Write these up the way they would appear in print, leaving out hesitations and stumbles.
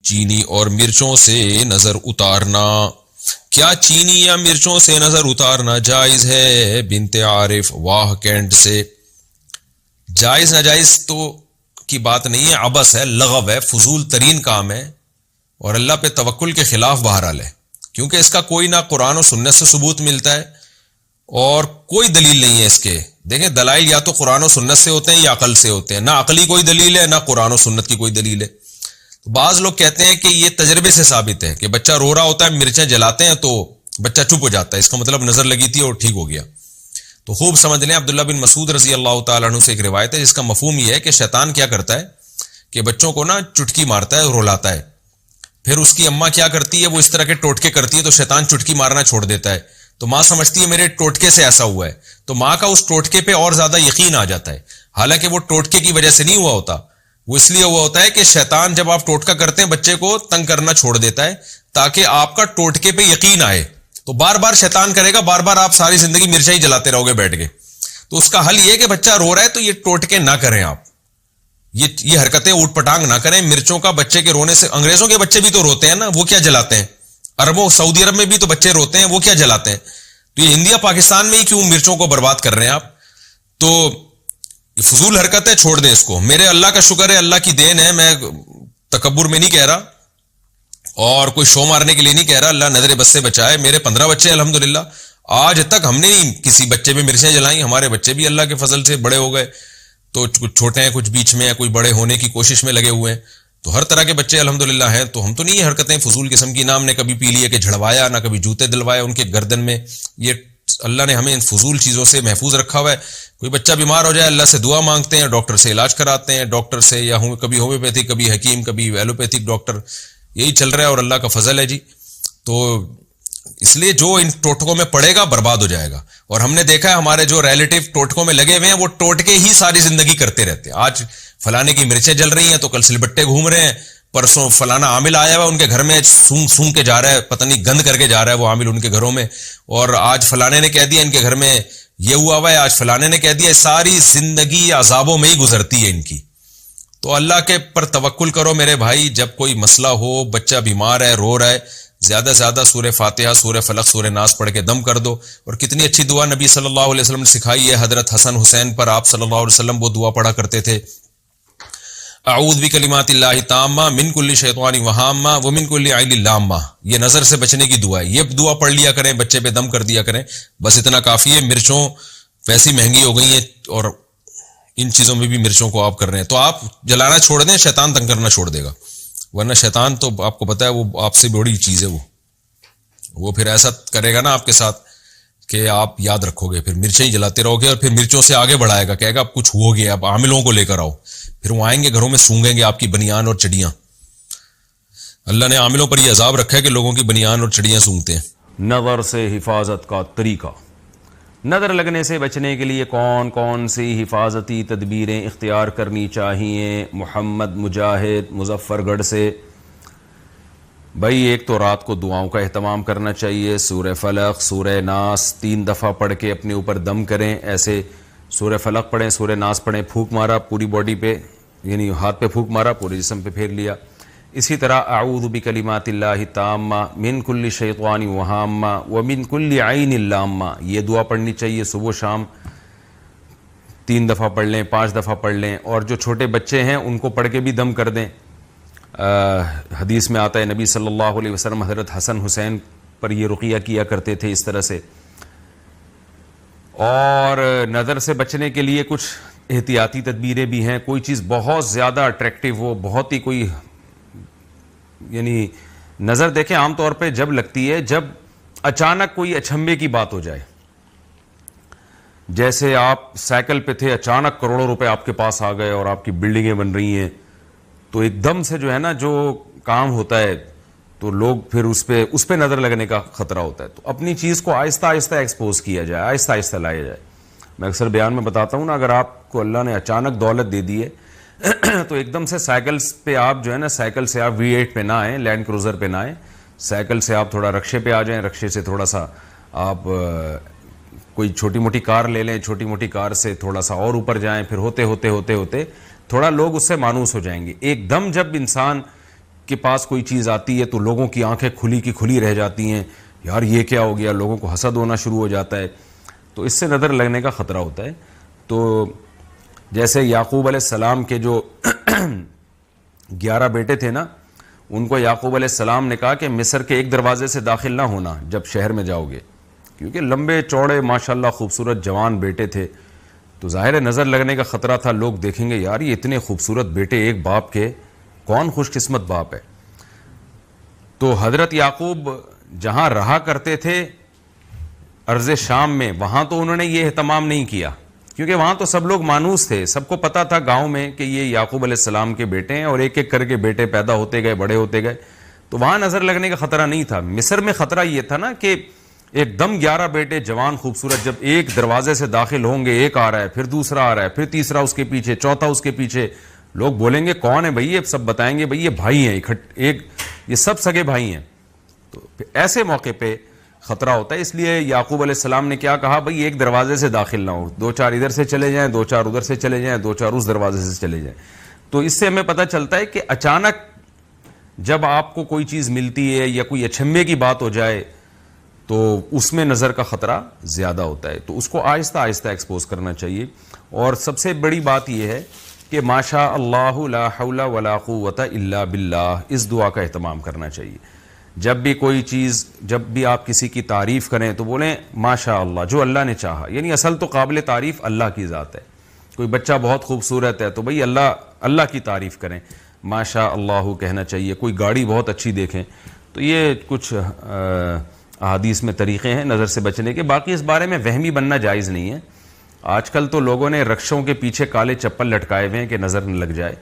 چینی اور مرچوں سے نظر اتارنا. کیا چینی یا مرچوں سے نظر اتارنا جائز ہے؟ بنت عارف واہ کینٹ سے. جائز ناجائز تو کی بات نہیں ہے، عبث ہے، لغو ہے، فضول ترین کام ہے، اور اللہ پہ توکل کے خلاف بہرحال ہے، کیونکہ اس کا کوئی نہ قرآن و سنت سے ثبوت ملتا ہے اور کوئی دلیل نہیں ہے اس کے. دیکھیں دلائل یا تو قرآن و سنت سے ہوتے ہیں یا عقل سے ہوتے ہیں، نہ عقلی کوئی دلیل ہے نہ قرآن و سنت کی کوئی دلیل ہے. تو بعض لوگ کہتے ہیں کہ یہ تجربے سے ثابت ہے کہ بچہ رو رہا ہوتا ہے، مرچیں جلاتے ہیں تو بچہ چپ ہو جاتا ہے، اس کا مطلب نظر لگی تھی اور ٹھیک ہو گیا. تو خوب سمجھ لیں، عبداللہ بن مسعود رضی اللہ تعالیٰ عنہ سے ایک روایت ہے جس کا مفہوم یہ ہے کہ شیطان کیا کرتا ہے کہ بچوں کو نا چٹکی مارتا ہے، رلاتا ہے، پھر اس کی اماں کیا کرتی ہے، وہ اس طرح کے ٹوٹکے کرتی ہے تو شیطان چٹکی مارنا چھوڑ دیتا ہے. تو ماں سمجھتی ہے میرے ٹوٹکے سے ایسا ہوا ہے، تو ماں کا اس ٹوٹکے پہ اور زیادہ یقین آ جاتا ہے، حالانکہ وہ ٹوٹکے کی وجہ سے نہیں ہوا ہوتا، وہ اس لیے ہوا ہوتا ہے کہ شیطان جب آپ ٹوٹکا کرتے ہیں بچے کو تنگ کرنا چھوڑ دیتا ہے تاکہ آپ کا ٹوٹکے پہ یقین آئے. تو بار بار شیطان کرے گا، بار بار آپ ساری زندگی مرچیں ہی جلاتے رہو گے بیٹھ کے. تو اس کا حل یہ ہے کہ بچہ رو رہا ہے تو یہ ٹوٹکے نہ کریں، آپ یہ حرکتیں اوٹ پٹانگ نہ کریں. مرچوں کا بچے کے رونے سے، انگریزوں کے بچے بھی تو روتے ہیں نا، وہ کیا جلاتے ہیں؟ عربوں سعودی عرب میں بھی تو بچے روتے ہیں، وہ کیا جلاتے ہیں؟ تو یہ انڈیا پاکستان میں ہی کیوں مرچوں کو برباد کر رہے ہیں آپ؟ تو فضول حرکت ہے، چھوڑ دیں اس کو. میرے اللہ کا شکر ہے، اللہ کی دین ہے، میں تکبر میں نہیں کہہ رہا اور کوئی شو مارنے کے لیے نہیں کہہ رہا، اللہ نظر بد سے بچائے. میرے 15 بچے ہیں الحمدللہ، آج تک ہم نے نہیں کسی بچے پہ مرچیں جلائیں. ہمارے بچے بھی اللہ کے فضل سے بڑے ہو گئے، تو کچھ چھوٹے ہیں، کچھ بیچ میں ہیں، کوئی بڑے ہونے کی کوشش میں لگے ہوئے ہیں. تو ہر طرح کے بچے الحمدللہ ہیں. تو ہم تو نہیں یہ حرکتیں فضول قسم کی، نہ ہم نے کبھی پی لی ہے کہ جھڑوایا، نہ کبھی جوتے دلوائے ان کے گردن میں. یہ اللہ نے ہمیں ان فضول چیزوں سے محفوظ رکھا ہوا ہے. کوئی بچہ بیمار ہو جائے اللہ سے دعا مانگتے ہیں، ڈاکٹر سے علاج کراتے ہیں، ڈاکٹر سے یا کبھی ہومیوپیتھک، کبھی حکیم، کبھی ایلوپیتھک ڈاکٹر، یہی چل رہا ہے اور اللہ کا فضل ہے جی. تو اس لیے جو ان ٹوٹکوں میں پڑے گا برباد ہو جائے گا. اور ہم نے دیکھا ہے ہمارے جو ریلیٹو ٹوٹکوں میں لگے ہوئے ہیں وہ ٹوٹکے ہی ساری زندگی کرتے رہتے ہیں. آج فلانے کی مرچیں جل رہی ہیں تو کل سلبٹے گھوم رہے ہیں، پرسوں فلانا عامل آیا ہوا ان کے گھر میں سونگ کے جا رہا ہے، پتہ نہیں گند کر کے جا رہا ہے وہ عامل ان کے گھروں میں، اور آج فلانے نے کہہ دیا ان کے گھر میں یہ ہوا ہوا ہے، آج فلانے نے کہہ دیا. ساری زندگی عذابوں میں ہی گزرتی ہے ان کی. تو اللہ کے پر توکل کرو میرے بھائی. جب کوئی مسئلہ ہو، بچہ بیمار ہے، رو رہا ہے، زیادہ سے زیادہ سورہ فاتحہ، سورہ فلق، سورہ ناس پڑھ کے دم کر دو. اور کتنی اچھی دعا نبی صلی اللہ علیہ وسلم نے سکھائی ہے. حضرت حسن حسین پر آپ صلی اللہ علیہ وسلم وہ دعا پڑھا کرتے تھے، اعوذ بکلمات اللہ تامہ من کل شیطان وہامہ ومن کل عین لامہ. یہ نظر سے بچنے کی دعا ہے، یہ دعا پڑھ لیا کریں، بچے پہ دم کر دیا کریں، بس اتنا کافی ہے. مرچوں ویسی مہنگی ہو گئی ہیں اور ان چیزوں میں بھی مرچوں کو آپ کر رہے ہیں، تو آپ جلانا چھوڑ دیں، شیطان تنگ کرنا چھوڑ دے گا. ورنہ شیطان تو آپ کو پتہ ہے وہ آپ سے بڑی چیز ہے، وہ پھر ایسا کرے گا نا آپ کے ساتھ کہ آپ یاد رکھو گے، پھر مرچیں ہی جلاتے رہو گے اور پھر مرچوں سے آگے بڑھائے گا، کہے گا اب کچھ ہو گیا، اب عاملوں کو لے کر آؤ. پھر وہ آئیں گے گھروں میں سونگیں گے آپ کی بنیان اور چڑیاں. اللہ نے عاملوں پر یہ عذاب رکھا ہے کہ لوگوں کی بنیان اور چڑیاں سونگتے ہیں. نظر سے حفاظت کا طریقہ. نظر لگنے سے بچنے کے لیے کون کون سی حفاظتی تدبیریں اختیار کرنی چاہیے؟ محمد مجاہد مظفر گڑھ سے. بھائی ایک تو رات کو دعاؤں کا اہتمام کرنا چاہیے. سورہ فلق، سورہ ناس 3 دفعہ پڑھ کے اپنے اوپر دم کریں. ایسے سورہ فلق پڑھیں، سورہ ناس پڑھیں، پھونک مارا پوری باڈی پہ، یعنی ہاتھ پہ پھونک مارا، پورے جسم پہ پھیر لیا. اسی طرح اعوذ بکلمات اللہ تامہ من کل شیطان وہامہ ومن کل عین لامہ، یہ دعا پڑھنی چاہیے صبح شام. 3 دفعہ پڑھ لیں، 5 دفعہ پڑھ لیں. اور جو چھوٹے بچے ہیں ان کو پڑھ کے بھی دم کر دیں. حدیث میں آتا ہے نبی صلی اللہ علیہ وسلم حضرت حسن حسین پر یہ رقیہ کیا کرتے تھے اس طرح سے. اور نظر سے بچنے کے لیے کچھ احتیاطی تدبیریں بھی ہیں. کوئی چیز بہت زیادہ اٹریکٹیو ہو، بہت ہی کوئی، یعنی نظر دیکھیں عام طور پہ جب لگتی ہے جب اچانک کوئی اچھمبے کی بات ہو جائے. جیسے آپ سائیکل پہ تھے، اچانک کروڑوں روپے آپ کے پاس آ گئے اور آپ کی بلڈنگیں بن رہی ہیں، تو ایک دم سے جو ہے نا جو کام ہوتا ہے تو لوگ پھر اس پہ نظر لگنے کا خطرہ ہوتا ہے. تو اپنی چیز کو آہستہ آہستہ ایکسپوز کیا جائے، آہستہ آہستہ لایا جائے. میں اکثر بیان میں بتاتا ہوں نا، اگر آپ کو اللہ نے اچانک دولت دے دی ہے تو ایک دم سے سائیکل پہ آپ جو ہے نا، سائیکل سے آپ V8 پہ نہ آئیں، لینڈ کروزر پہ نہ آئیں، سائیکل سے آپ تھوڑا رکشے پہ آ جائیں، رکشے سے تھوڑا سا آپ کوئی چھوٹی موٹی کار لے لیں، چھوٹی موٹی کار سے تھوڑا سا اور اوپر جائیں، پھر ہوتے ہوتے ہوتے ہوتے تھوڑا لوگ اس سے مانوس ہو جائیں گے. ایک دم جب انسان کے پاس کوئی چیز آتی ہے تو لوگوں کی آنکھیں کھلی کی کھلی رہ جاتی ہیں, یار یہ کیا ہو گیا, لوگوں کو حسد ہونا شروع ہو جاتا ہے, تو اس سے نظر لگنے کا خطرہ ہوتا ہے. تو جیسے یعقوب علیہ السلام کے جو 11 بیٹے تھے نا, ان کو یعقوب علیہ السلام نے کہا کہ مصر کے ایک دروازے سے داخل نہ ہونا جب شہر میں جاؤ گے, کیونکہ لمبے چوڑے ماشاءاللہ خوبصورت جوان بیٹے تھے, تو ظاہر ہے نظر لگنے کا خطرہ تھا. لوگ دیکھیں گے یار یہ اتنے خوبصورت بیٹے ایک باپ کے, کون خوش قسمت باپ ہے. تو حضرت یعقوب جہاں رہا کرتے تھے ارض شام میں, وہاں تو انہوں نے یہ اہتمام نہیں کیا, کیونکہ وہاں تو سب لوگ مانوس تھے, سب کو پتا تھا گاؤں میں کہ یہ یعقوب علیہ السلام کے بیٹے ہیں, اور ایک ایک کر کے بیٹے پیدا ہوتے گئے, بڑے ہوتے گئے, تو وہاں نظر لگنے کا خطرہ نہیں تھا. مصر میں خطرہ یہ تھا نا کہ ایک دم 11 بیٹے جوان خوبصورت جب ایک دروازے سے داخل ہوں گے, ایک آ رہا ہے, پھر دوسرا آ رہا ہے, پھر تیسرا اس کے پیچھے, چوتھا اس کے پیچھے, لوگ بولیں گے کون ہے بھائی, یہ سب بتائیں گے بھائی یہ بھائی ہیں, ایک یہ سب سگے بھائی ہیں. تو ایسے موقع پہ خطرہ ہوتا ہے. اس لیے یعقوب علیہ السلام نے کیا کہا, بھائی ایک دروازے سے داخل نہ ہو, 2-4 ادھر سے چلے جائیں, 2-4 ادھر سے چلے جائیں, 2-4 اس دروازے سے چلے جائیں. تو اس سے ہمیں پتہ چلتا ہے کہ اچانک جب آپ کو کوئی چیز ملتی ہے یا کوئی اچھمے کی بات ہو جائے تو اس میں نظر کا خطرہ زیادہ ہوتا ہے, تو اس کو آہستہ آہستہ ایکسپوز کرنا چاہیے. اور سب سے بڑی بات یہ ہے کہ ماشاء اللہ لا حول ولا قوت الا باللہ, اس دعا کا اہتمام کرنا چاہیے. جب بھی کوئی چیز, جب بھی آپ کسی کی تعریف کریں تو بولیں ماشاء اللہ, جو اللہ نے چاہا. یعنی اصل تو قابل تعریف اللہ کی ذات ہے. کوئی بچہ بہت خوبصورت ہے تو بھئی اللہ کی تعریف کریں, ماشاء اللہ کہنا چاہیے. کوئی گاڑی بہت اچھی دیکھیں, تو یہ کچھ احادیث میں طریقے ہیں نظر سے بچنے کے. باقی اس بارے میں وہمی بننا جائز نہیں ہے. آج کل تو لوگوں نے رکشوں کے پیچھے کالے چپل لٹکائے ہوئے ہیں کہ نظر نہ لگ جائے.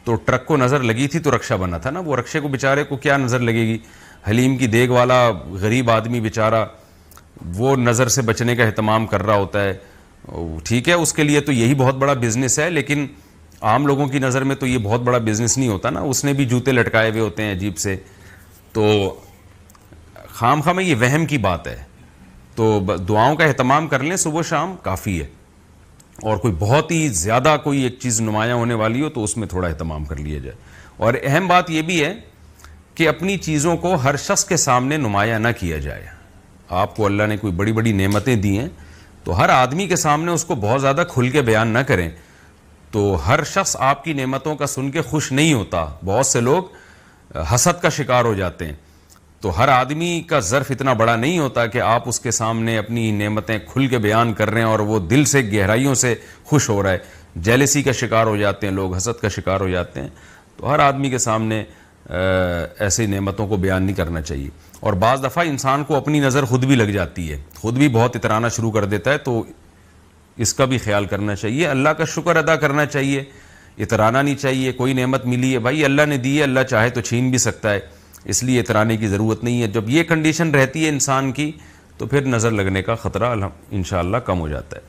تو ٹرک کو نظر لگی تھی تو رکشہ بنا تھا نا, وہ رکشے کو بیچارے کو کیا نظر لگے گی. حلیم کی دیگ والا غریب آدمی بیچارہ, وہ نظر سے بچنے کا اہتمام کر رہا ہوتا ہے. ٹھیک ہے, اس کے لیے تو یہی بہت بڑا بزنس ہے, لیکن عام لوگوں کی نظر میں تو یہ بہت بڑا بزنس نہیں ہوتا نا. اس نے بھی جوتے لٹکائے ہوئے ہوتے ہیں عجیب سے. تو خام خواہ میں یہ وہم کی بات ہے. تو دعاؤں کا اہتمام کر لیں صبح شام کافی ہے. اور کوئی بہت ہی زیادہ کوئی ایک چیز نمایاں ہونے والی ہو تو اس میں تھوڑا اہتمام کر لیا جائے. اور اہم بات یہ بھی ہے کہ اپنی چیزوں کو ہر شخص کے سامنے نمایاں نہ کیا جائے. آپ کو اللہ نے کوئی بڑی بڑی نعمتیں دی ہیں تو ہر آدمی کے سامنے اس کو بہت زیادہ کھل کے بیان نہ کریں. تو ہر شخص آپ کی نعمتوں کا سن کے خوش نہیں ہوتا. بہت سے لوگ حسد کا شکار ہو جاتے ہیں. تو ہر آدمی کا ظرف اتنا بڑا نہیں ہوتا کہ آپ اس کے سامنے اپنی نعمتیں کھل کے بیان کر رہے ہیں اور وہ دل سے گہرائیوں سے خوش ہو رہا ہے. جیلسی کا شکار ہو جاتے ہیں لوگ, حسد کا شکار ہو جاتے ہیں. تو ہر آدمی کے سامنے ایسی نعمتوں کو بیان نہیں کرنا چاہیے. اور بعض دفعہ انسان کو اپنی نظر خود بھی لگ جاتی ہے, خود بھی بہت اترانا شروع کر دیتا ہے. تو اس کا بھی خیال کرنا چاہیے. اللہ کا شکر ادا کرنا چاہیے, اترانا نہیں چاہیے. کوئی نعمت ملی ہے بھائی اللہ نے دی ہے, اللہ چاہے تو چھین بھی سکتا ہے, اس لیے اترانے کی ضرورت نہیں ہے. جب یہ کنڈیشن رہتی ہے انسان کی تو پھر نظر لگنے کا خطرہ انشاءاللہ کم ہو جاتا ہے.